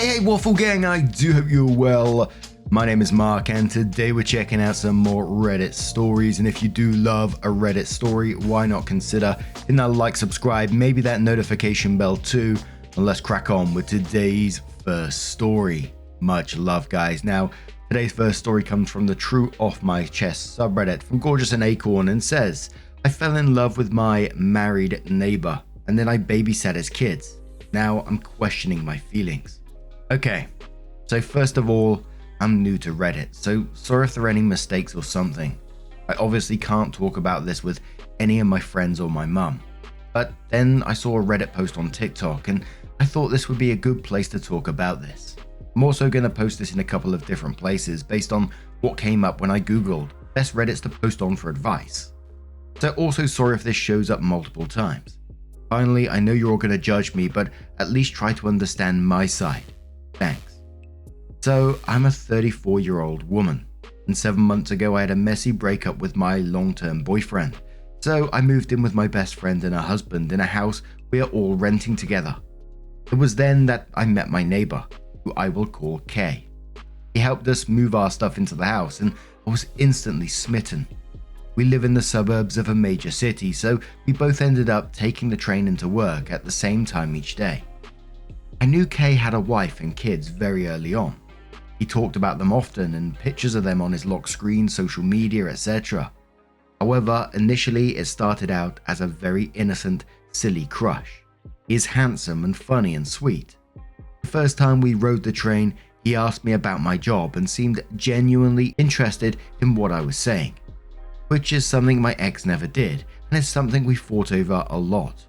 Hey, Waffle Gang, I do hope you're well. My name is Mark, and today we're checking out some more Reddit stories. And if you do love a Reddit story, why not consider hitting that like, subscribe, maybe that notification bell too. And let's crack on with today's first story. Much love, guys. Now, today's first story comes from the True Off My Chest subreddit from Gorgeous-and-Acorn and says, I fell in love with my married neighbor, and then I babysat his kids. Now I'm questioning my feelings. Okay, so first of all, I'm new to Reddit, so sorry if there are any mistakes or something. I obviously can't talk about this with any of my friends or my mum. But then I saw a Reddit post on TikTok and I thought this would be a good place to talk about this. I'm also going to post this in a couple of different places based on what came up when I googled best Reddits to post on for advice. So also sorry if this shows up multiple times. Finally, I know you're all going to judge me, but at least try to understand my side. Thanks. So, I'm a 34-year-old woman, and 7 months ago I had a messy breakup with my long-term boyfriend. So, I moved in with my best friend and her husband in a house we are all renting together. It was then that I met my neighbor, who I will call Kay. He helped us move our stuff into the house, and I was instantly smitten. We live in the suburbs of a major city, so we both ended up taking the train into work at the same time each day. I knew Kay had a wife and kids very early on. He talked about them often and pictures of them on his lock screen, social media, etc. However, initially it started out as a very innocent, silly crush. He is handsome and funny and sweet. The first time we rode the train, he asked me about my job and seemed genuinely interested in what I was saying, which is something my ex never did and is something we fought over a lot.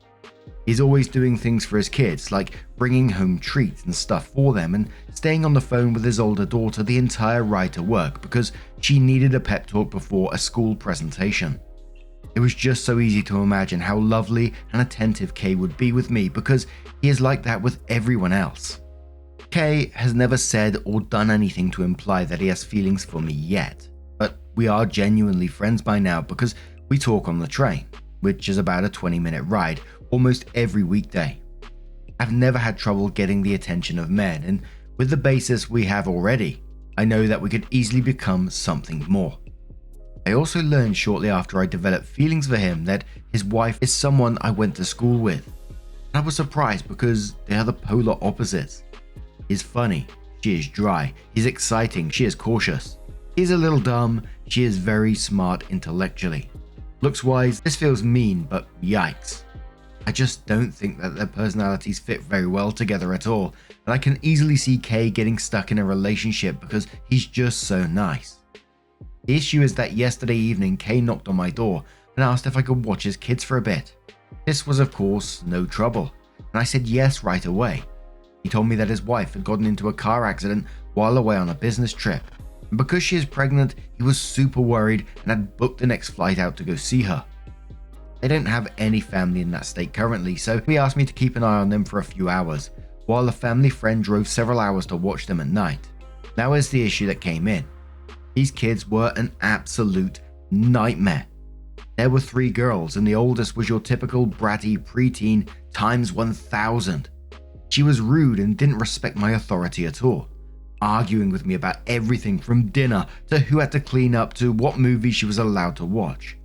He's always doing things for his kids, like bringing home treats and stuff for them and staying on the phone with his older daughter the entire ride to work because she needed a pep talk before a school presentation. It was just so easy to imagine how lovely and attentive Kay would be with me because he is like that with everyone else. Kay has never said or done anything to imply that he has feelings for me yet, but we are genuinely friends by now because we talk on the train, which is about a 20-minute ride almost every weekday. I've never had trouble getting the attention of men, and with the basis we have already, I know that we could easily become something more. I also learned shortly after I developed feelings for him that his wife is someone I went to school with. And I was surprised because they are the polar opposites. He's funny, she is dry. He's exciting, she is cautious. He's a little dumb, she is very smart intellectually. Looks-wise, this feels mean, but yikes. I just don't think that their personalities fit very well together at all, and I can easily see Kay getting stuck in a relationship because he's just so nice. The issue is that yesterday evening Kay knocked on my door and asked if I could watch his kids for a bit. This was of course no trouble, and I said yes right away. He told me that his wife had gotten into a car accident while away on a business trip, and because she is pregnant he was super worried and had booked the next flight out to go see her. They don't have any family in that state currently, so he asked me to keep an eye on them for a few hours, while a family friend drove several hours to watch them at night. Now is the issue that came in. These kids were an absolute nightmare. There were 3 girls, and the oldest was your typical bratty preteen times 1000. She was rude and didn't respect my authority at all, arguing with me about everything from dinner to who had to clean up to what movie she was allowed to watch.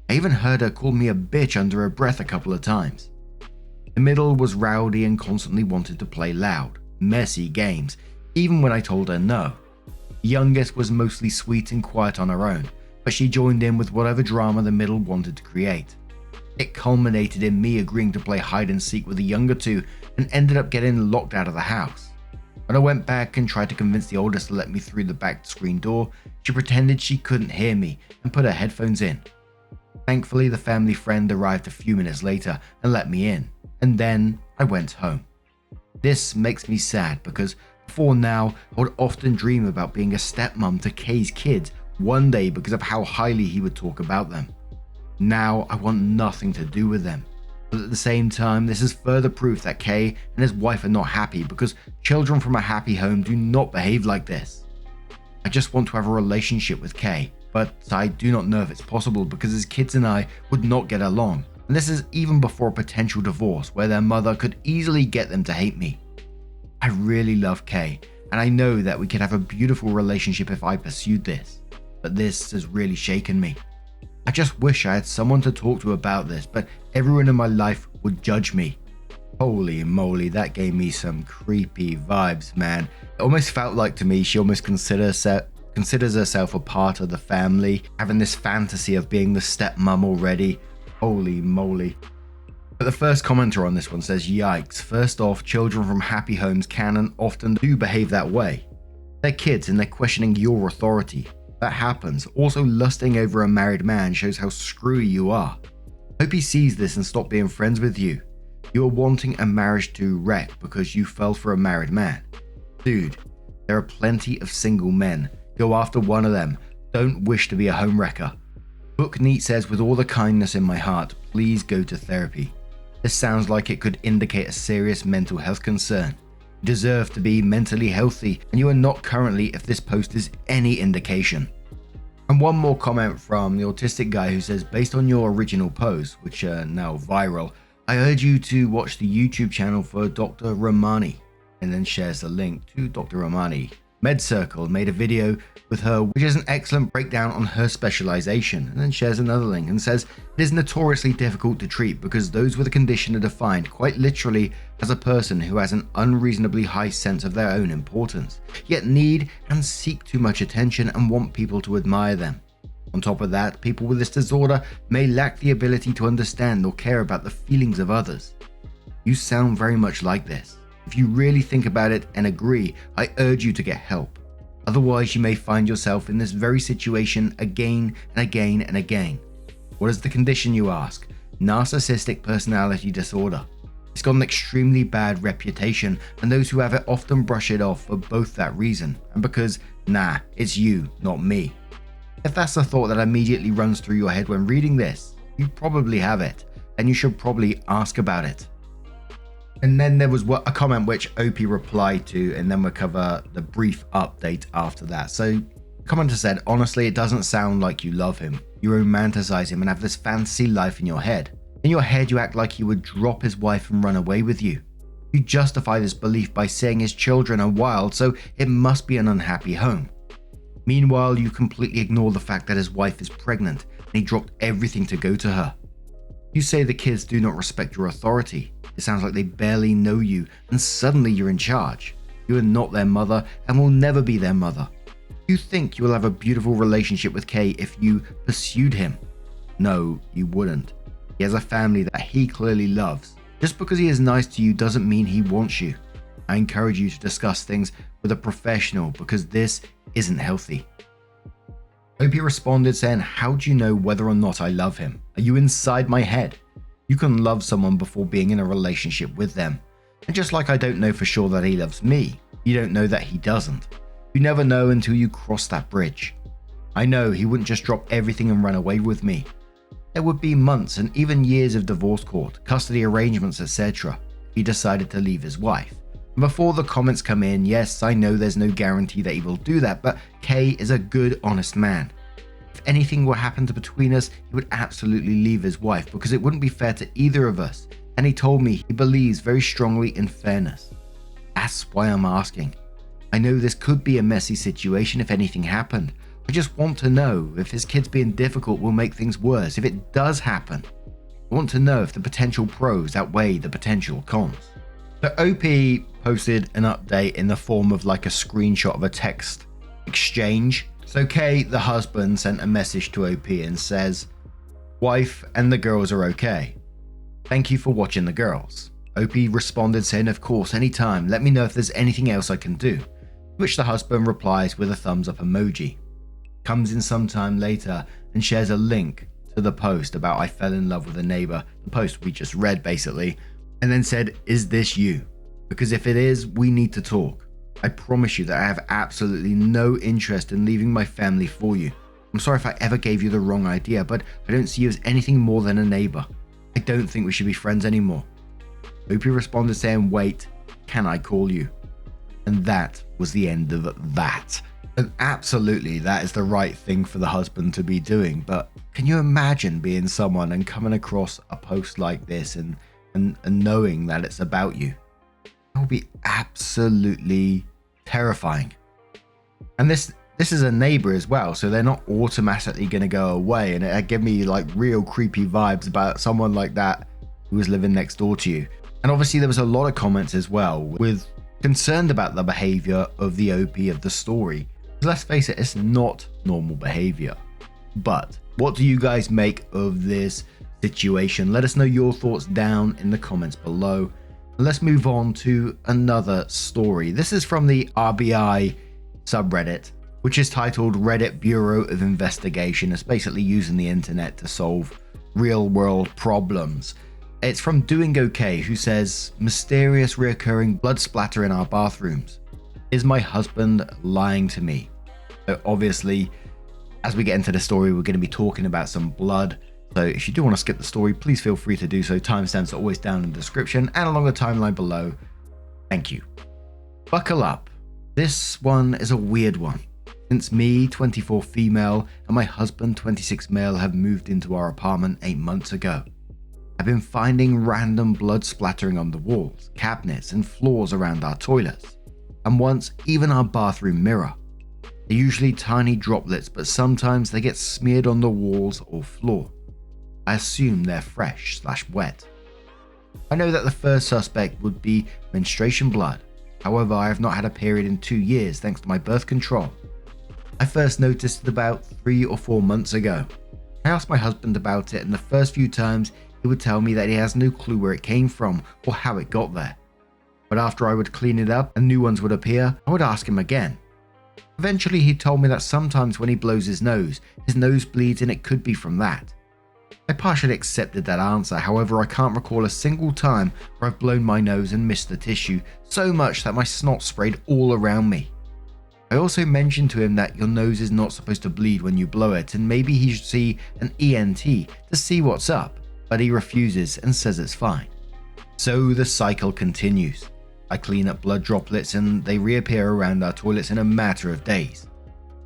I even heard her call me a bitch under her breath a couple of times. The middle was rowdy and constantly wanted to play loud, messy games, even when I told her no. The youngest was mostly sweet and quiet on her own, but she joined in with whatever drama the middle wanted to create. It culminated in me agreeing to play hide and seek with the younger 2 and ended up getting locked out of the house. When I went back and tried to convince the oldest to let me through the back screen door, she pretended she couldn't hear me and put her headphones in. Thankfully, the family friend arrived a few minutes later and let me in, and then I went home. This makes me sad because before now, I would often dream about being a stepmom to Kay's kids one day because of how highly he would talk about them. Now I want nothing to do with them, but at the same time, this is further proof that Kay and his wife are not happy because children from a happy home do not behave like this. I just want to have a relationship with Kay, but I do not know if it's possible because his kids and I would not get along, and this is even before a potential divorce where their mother could easily get them to hate me. I really love Kay, and I know that we could have a beautiful relationship if I pursued this, but this has really shaken me. I just wish I had someone to talk to about this, but everyone in my life would judge me. Holy moly, that gave me some creepy vibes, man. It almost felt like to me she almost considers herself a part of the family, having this fantasy of being the stepmom already. Holy moly. But the first commenter on this one says, yikes, first off, children from happy homes can and often do behave that way. They're kids and they're questioning your authority. That happens. Also, lusting over a married man shows how screwy you are. Hope he sees this and stop being friends with you. You are wanting a marriage to wreck because you fell for a married man. Dude, there are plenty of single men. Go after one of them. Don't wish to be a home wrecker. Book Neat says, with all the kindness in my heart, please go to therapy. This sounds like it could indicate a serious mental health concern. You deserve to be mentally healthy, and you are not currently if this post is any indication. And one more comment from the autistic guy who says, based on your original post, which are now viral, I urge you to watch the YouTube channel for Dr. Romani, and then shares the link to Dr. Romani. MedCircle made a video with her which is an excellent breakdown on her specialization, and then shares another link and says it is notoriously difficult to treat because those with a condition are defined quite literally as a person who has an unreasonably high sense of their own importance, yet need and seek too much attention and want people to admire them. On top of that, people with this disorder may lack the ability to understand or care about the feelings of others. You sound very much like this. If you really think about it and agree, I urge you to get help. Otherwise, you may find yourself in this very situation again and again and again. What is the condition, you ask? Narcissistic personality disorder. It's got an extremely bad reputation, and those who have it often brush it off for both that reason and because, nah, it's you, not me. If that's the thought that immediately runs through your head when reading this, you probably have it, and you should probably ask about it. And then there was a comment which OP replied to, and then we'll cover the brief update after that. So the commenter said, honestly, it doesn't sound like you love him. You romanticize him and have this fantasy life in your head. In your head, you act like he would drop his wife and run away with you. You justify this belief by saying his children are wild, so it must be an unhappy home. Meanwhile, you completely ignore the fact that his wife is pregnant and he dropped everything to go to her. You say the kids do not respect your authority. It sounds like they barely know you and suddenly you're in charge. You are not their mother and will never be their mother. You think you will have a beautiful relationship with Kay if you pursued him. No, you wouldn't. He has a family that he clearly loves. Just because he is nice to you doesn't mean he wants you. I encourage you to discuss things with a professional because this isn't healthy. Opie responded saying, how do you know whether or not I love him? Are you inside my head? You can love someone before being in a relationship with them. And just like I don't know for sure that he loves me, you don't know that he doesn't. You never know until you cross that bridge. I know he wouldn't just drop everything and run away with me. There would be months and even years of divorce court, custody arrangements, etc. if he decided to leave his wife. And before the comments come in, yes, I know there's no guarantee that he will do that, but Kay is a good, honest man. If anything were happen to between us, he would absolutely leave his wife because it wouldn't be fair to either of us. And he told me he believes very strongly in fairness. That's why I'm asking. I know this could be a messy situation if anything happened. I just want to know if his kids being difficult will make things worse. If it does happen, I want to know if the potential pros outweigh the potential cons. So OP posted an update in the form of like a screenshot of a text exchange. So Kay, the husband, sent a message to OP and says, wife and the girls are okay. Thank you for watching the girls. OP responded saying, of course, anytime, let me know if there's anything else I can do. To which the husband replies with a thumbs up emoji. Comes in sometime later and shares a link to the post about I fell in love with a neighbor, the post we just read basically, and then said, is this you? Because if it is, we need to talk. I promise you that I have absolutely no interest in leaving my family for you. I'm sorry if I ever gave you the wrong idea, but I don't see you as anything more than a neighbor. I don't think we should be friends anymore. Opie responded saying, wait, can I call you? And that was the end of that. And absolutely, that is the right thing for the husband to be doing. But can you imagine being someone and coming across a post like this and knowing that it's about you? That would be absolutely terrifying. And this is a neighbor as well, so they're not automatically going to go away, and it gave me like real creepy vibes about someone like that who was living next door to you. And obviously there was a lot of comments as well with concerned about the behavior of the OP of the story. Let's face it, it's not normal behavior. But what do you guys make of this situation? Let us know your thoughts down in the comments below. Let's move on to another story. This is from the RBI subreddit, which is titled Reddit Bureau of Investigation. It's basically using the internet to solve real world problems. It's from Doingokay, who says, mysterious reoccurring blood splatter in our bathrooms. Is my husband lying to me? So obviously, as we get into the story, we're going to be talking about some blood. So if you do want to skip the story, please feel free to do so. Timestamps are always down in the description and along the timeline below. Thank you. Buckle up. This one is a weird one. Since me, 24 female, and my husband, 26 male, have moved into our apartment 8 months ago, I've been finding random blood splattering on the walls, cabinets, and floors around our toilets, and once even our bathroom mirror. They're usually tiny droplets, but sometimes they get smeared on the walls or floor. I assume they're fresh/wet. I know that the first suspect would be menstruation blood. However, I have not had a period in 2 years thanks to my birth control. I first noticed it about 3 or 4 months ago. I asked my husband about it, and the first few times he would tell me that he has no clue where it came from or how it got there. But after I would clean it up and new ones would appear, I would ask him again. Eventually he told me that sometimes when he blows his nose bleeds, and it could be from that. I partially accepted that answer, however I can't recall a single time where I've blown my nose and missed the tissue so much that my snot sprayed all around me. I also mentioned to him that your nose is not supposed to bleed when you blow it, and maybe he should see an ENT to see what's up, but he refuses and says it's fine. So the cycle continues. I clean up blood droplets and they reappear around our toilets in a matter of days.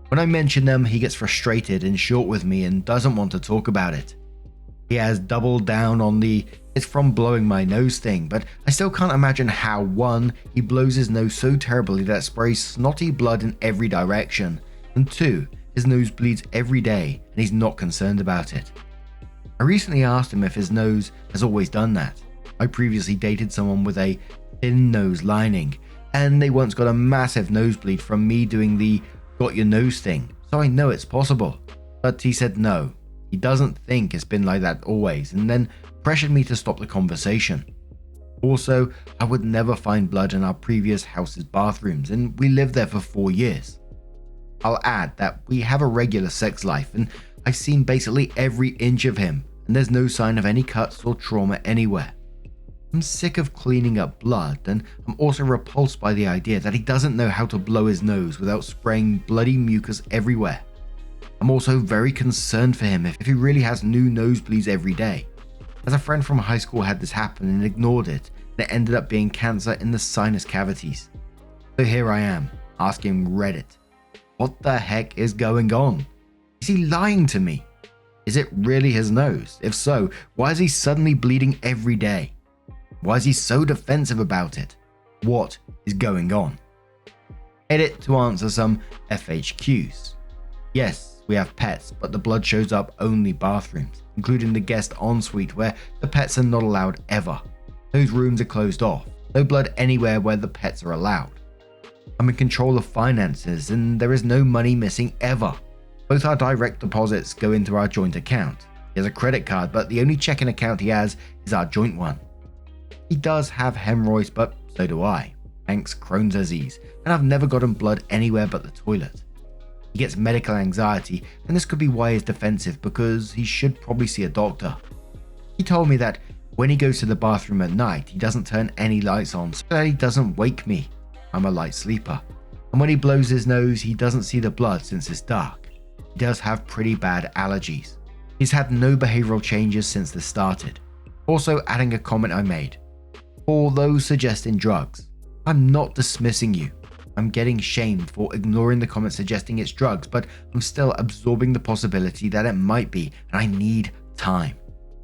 When I mention them, he gets frustrated and short with me and doesn't want to talk about it. He has doubled down on the "it's from blowing my nose" thing, but I still can't imagine how, 1, he blows his nose so terribly that it sprays snotty blood in every direction, and 2, his nose bleeds every day and he's not concerned about it. I recently asked him if his nose has always done that. I previously dated someone with a thin nose lining, and they once got a massive nosebleed from me doing the "got your nose" thing, so I know it's possible. But he said no, he doesn't think it's been like that always, and then pressured me to stop the conversation. Also, I would never find blood in our previous house's bathrooms, and we lived there for 4 years. I'll add that we have a regular sex life, and I've seen basically every inch of him, and there's no sign of any cuts or trauma anywhere. I'm sick of cleaning up blood, and I'm also repulsed by the idea that he doesn't know how to blow his nose without spraying bloody mucus everywhere. I'm also very concerned for him if he really has new nosebleeds every day, as a friend from high school had this happen and ignored it, and it ended up being cancer in the sinus cavities. So here I am, asking Reddit, what the heck is going on? Is he lying to me? Is it really his nose? If so, why is he suddenly bleeding every day? Why is he so defensive about it? What is going on? Edit to answer some FAQs. Yes, we have pets, but the blood shows up only bathrooms, including the guest ensuite where the pets are not allowed ever. Those rooms are closed off. No blood anywhere where the pets are allowed. I'm in control of finances and there is no money missing ever. Both our direct deposits go into our joint account. He has a credit card, but the only checking account he has is our joint one. He does have hemorrhoids, but so do I. Thanks Crohn's disease, and I've never gotten blood anywhere but the toilet. He gets medical anxiety, and this could be why he's defensive, because he should probably see a doctor. He told me that when he goes to the bathroom at night, he doesn't turn any lights on so that he doesn't wake me. I'm a light sleeper. And when he blows his nose, he doesn't see the blood since it's dark. He does have pretty bad allergies. He's had no behavioral changes since this started. Also adding a comment I made. For those suggesting drugs, I'm not dismissing you. I'm getting shamed for ignoring the comment suggesting it's drugs, but I'm still absorbing the possibility that it might be, and I need time.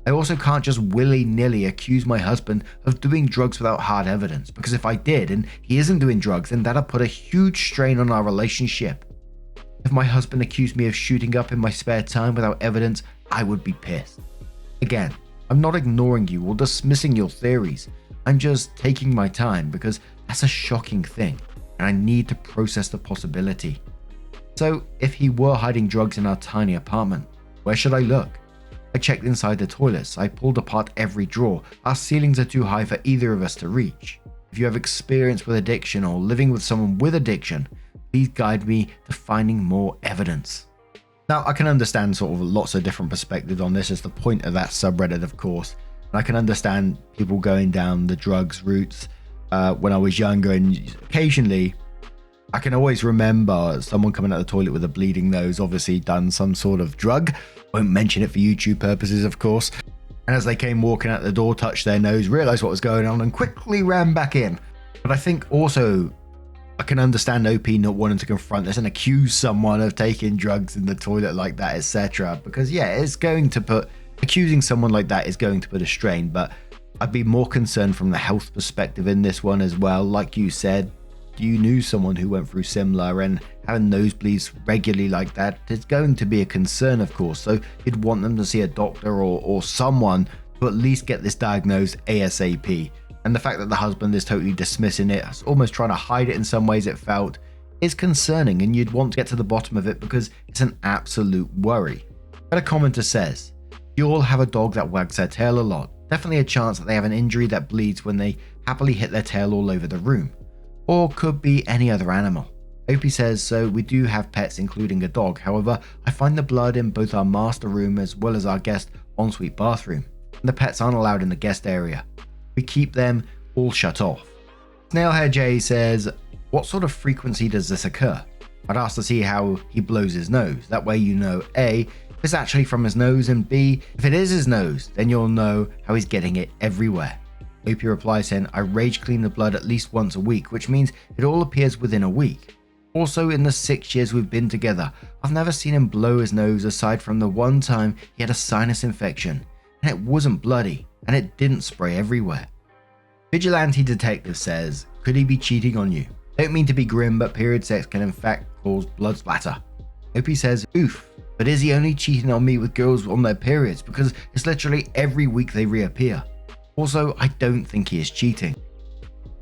I also can't just willy-nilly accuse my husband of doing drugs without hard evidence, because if I did and he isn't doing drugs, then that'd put a huge strain on our relationship. If my husband accused me of shooting up in my spare time without evidence, I would be pissed. Again, I'm not ignoring you or dismissing your theories. I'm just taking my time because that's a shocking thing and I need to process the possibility. So if he were hiding drugs in our tiny apartment, where should I look? I checked inside the toilets, I pulled apart every drawer. Our ceilings are too high for either of us to reach. If you have experience with addiction or living with someone with addiction, please guide me to finding more evidence. Now, I can understand sort of lots of different perspectives on this as the point of that subreddit, of course. And I can understand people going down the drugs routes when I was younger, and occasionally I can always remember someone coming out of the toilet with a bleeding nose, obviously done some sort of drug. Won't mention it for YouTube purposes, of course. And as they came walking out the door, touched their nose, realized what was going on, and quickly ran back in. But I think also I can understand OP not wanting to confront this and accuse someone of taking drugs in the toilet like that, etc. Because yeah, accusing someone like that is going to put a strain, but I'd be more concerned from the health perspective in this one as well. Like you said, you knew someone who went through similar, and having nosebleeds regularly like that is going to be a concern, of course. So you'd want them to see a doctor or someone to at least get this diagnosed ASAP. And the fact that the husband is totally dismissing it, almost trying to hide it in some ways, it felt, is concerning, and you'd want to get to the bottom of it because it's an absolute worry. But a commenter says, you all have a dog that wags their tail a lot. Definitely a chance that they have an injury that bleeds when they happily hit their tail all over the room. Or could be any other animal. Opie says, so we do have pets including a dog, however I find the blood in both our master room as well as our guest ensuite bathroom. And the pets aren't allowed in the guest area. We keep them all shut off. Snailhair J says, what sort of frequency does this occur? I'd ask to see how he blows his nose, that way you know A, if it's actually from his nose, and B, if it is his nose, then you'll know how he's getting it everywhere. Opie replies saying, I rage clean the blood at least once a week, which means it all appears within a week. Also, in the 6 years we've been together, I've never seen him blow his nose aside from the one time he had a sinus infection, and it wasn't bloody, and it didn't spray everywhere. Vigilante Detective says, could he be cheating on you? Don't mean to be grim, but period sex can in fact cause blood splatter. Opie says, oof, but is he only cheating on me with girls on their periods, because it's literally every week they reappear. Also, I don't think he is cheating.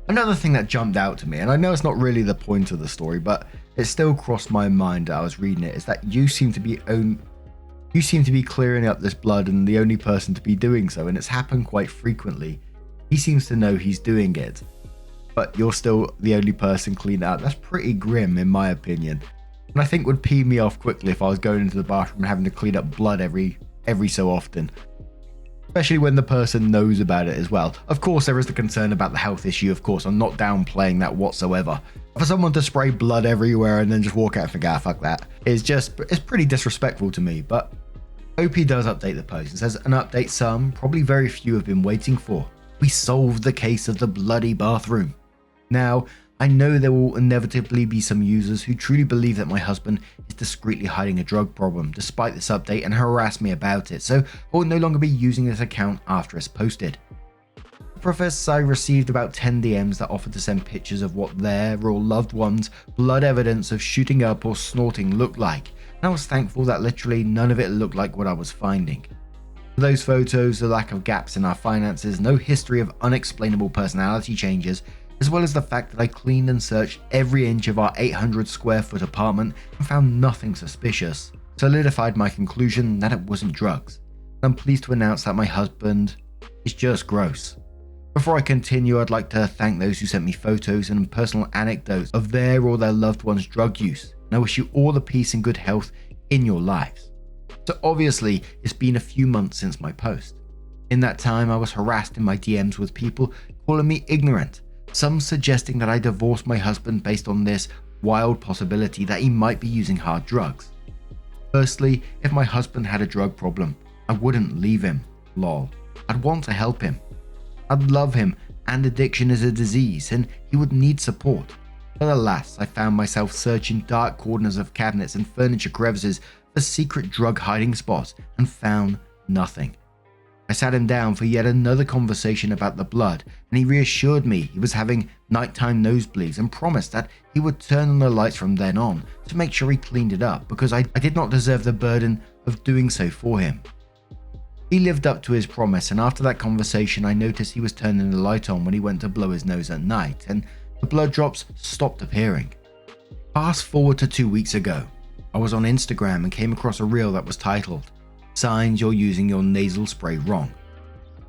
Another thing that jumped out to me, and I know it's not really the point of the story, but it still crossed my mind as I was reading it, is that you seem to be clearing up this blood and the only person to be doing so, and it's happened quite frequently. He seems to know he's doing it, but you're still the only person cleaning it up. That's pretty grim in my opinion, and I think would pee me off quickly if I was going into the bathroom and having to clean up blood every so often. Especially when the person knows about it as well. Of course, there is the concern about the health issue, of course. I'm not downplaying that whatsoever. For someone to spray blood everywhere and then just walk out and think, fuck that, it's pretty disrespectful to me. But OP does update the post and says, an update some, probably very few have been waiting for. We solved the case of the bloody bathroom. Now, I know there will inevitably be some users who truly believe that my husband is discreetly hiding a drug problem despite this update and harass me about it, so I will no longer be using this account after it's posted. I profess I received about 10 DMs that offered to send pictures of what their or loved ones' blood evidence of shooting up or snorting looked like, and I was thankful that literally none of it looked like what I was finding. For those photos, the lack of gaps in our finances, no history of unexplainable personality changes, as well as the fact that I cleaned and searched every inch of our 800 square foot apartment and found nothing suspicious, solidified my conclusion that it wasn't drugs. I'm pleased to announce that my husband is just gross. Before I continue, I'd like to thank those who sent me photos and personal anecdotes of their or their loved one's drug use, and I wish you all the peace and good health in your lives. So obviously, it's been a few months since my post. In that time, I was harassed in my DMs with people calling me ignorant, some suggesting that I divorced my husband based on this wild possibility that he might be using hard drugs. Firstly, if my husband had a drug problem, I wouldn't leave him, lol. I'd want to help him. I'd love him, and addiction is a disease and he would need support. But alas, I found myself searching dark corners of cabinets and furniture crevices for secret drug hiding spots and found nothing. I sat him down for yet another conversation about the blood, and he reassured me he was having nighttime nosebleeds and promised that he would turn on the lights from then on to make sure he cleaned it up because I did not deserve the burden of doing so for him. He lived up to his promise, and after that conversation I noticed he was turning the light on when he went to blow his nose at night, and the blood drops stopped appearing. Fast forward to 2 weeks ago. I was on Instagram and came across a reel that was titled, "Signs You're Using Your Nasal Spray Wrong."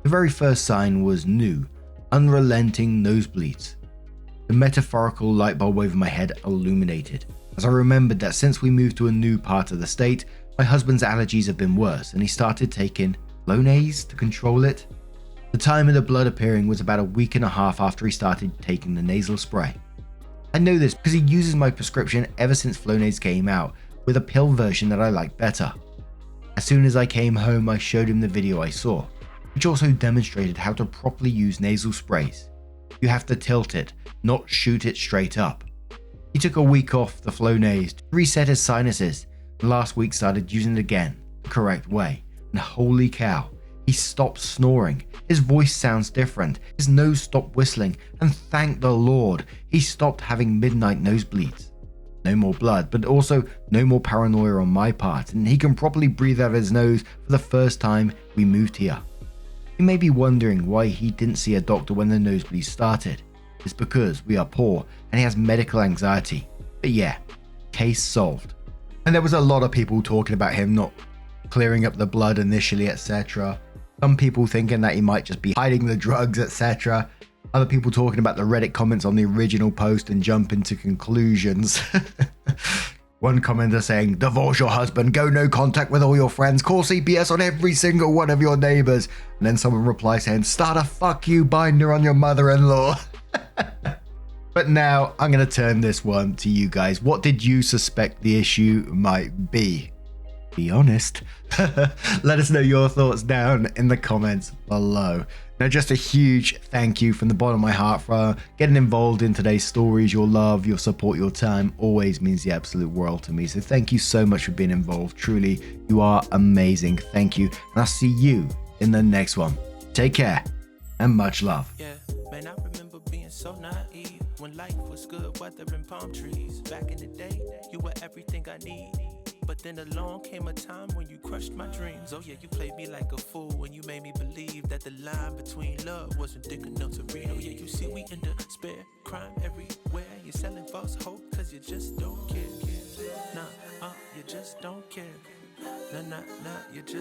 The very first sign was new, unrelenting nosebleeds. The metaphorical light bulb over my head illuminated, as I remembered that since we moved to a new part of the state, my husband's allergies have been worse and he started taking Flonase to control it. The time of the blood appearing was about a week and a half after he started taking the nasal spray. I know this because he uses my prescription ever since Flonase came out, with a pill version that I like better. As soon as I came home, I showed him the video I saw, which also demonstrated how to properly use nasal sprays. You have to tilt it, not shoot it straight up. He took a week off the Flonase to reset his sinuses, and last week started using it again, the correct way, and holy cow, he stopped snoring, his voice sounds different, his nose stopped whistling, and thank the Lord, he stopped having midnight nosebleeds. No more blood, but also no more paranoia on my part, and he can properly breathe out of his nose for the first time we moved here. You may be wondering why he didn't see a doctor when the nosebleeds started. It's because we are poor and he has medical anxiety. But yeah, case solved. And there was a lot of people talking about him not clearing up the blood initially, etc. Some people thinking that he might just be hiding the drugs, etc. Other people talking about the Reddit comments on the original post and jumping to conclusions. One commenter saying, "Divorce your husband, go no contact with all your friends, call CPS on every single one of your neighbors." And then someone replies saying, "Start a fuck you binder on your mother-in-law." But now I'm going to turn this one to you guys. What did you suspect the issue might be? Be honest. Let us know your thoughts down in the comments below. Now, just a huge thank you from the bottom of my heart for getting involved in today's stories. Your love, your support, your time always means the absolute world to me. So thank you so much for being involved. Truly, you are amazing. Thank you. And I'll see you in the next one. Take care and much love. Yeah, man, I remember being so naive when life was good, weather and palm trees. Back in the day, you were everything I need. But then along came a time when you crushed my dreams. Oh yeah, you played me like a fool when you made me believe that the line between love wasn't thick enough to read. Oh yeah, you see we in despair, crime everywhere. You're selling false hope cause you just don't care. Nah, you just don't care. Nah, you just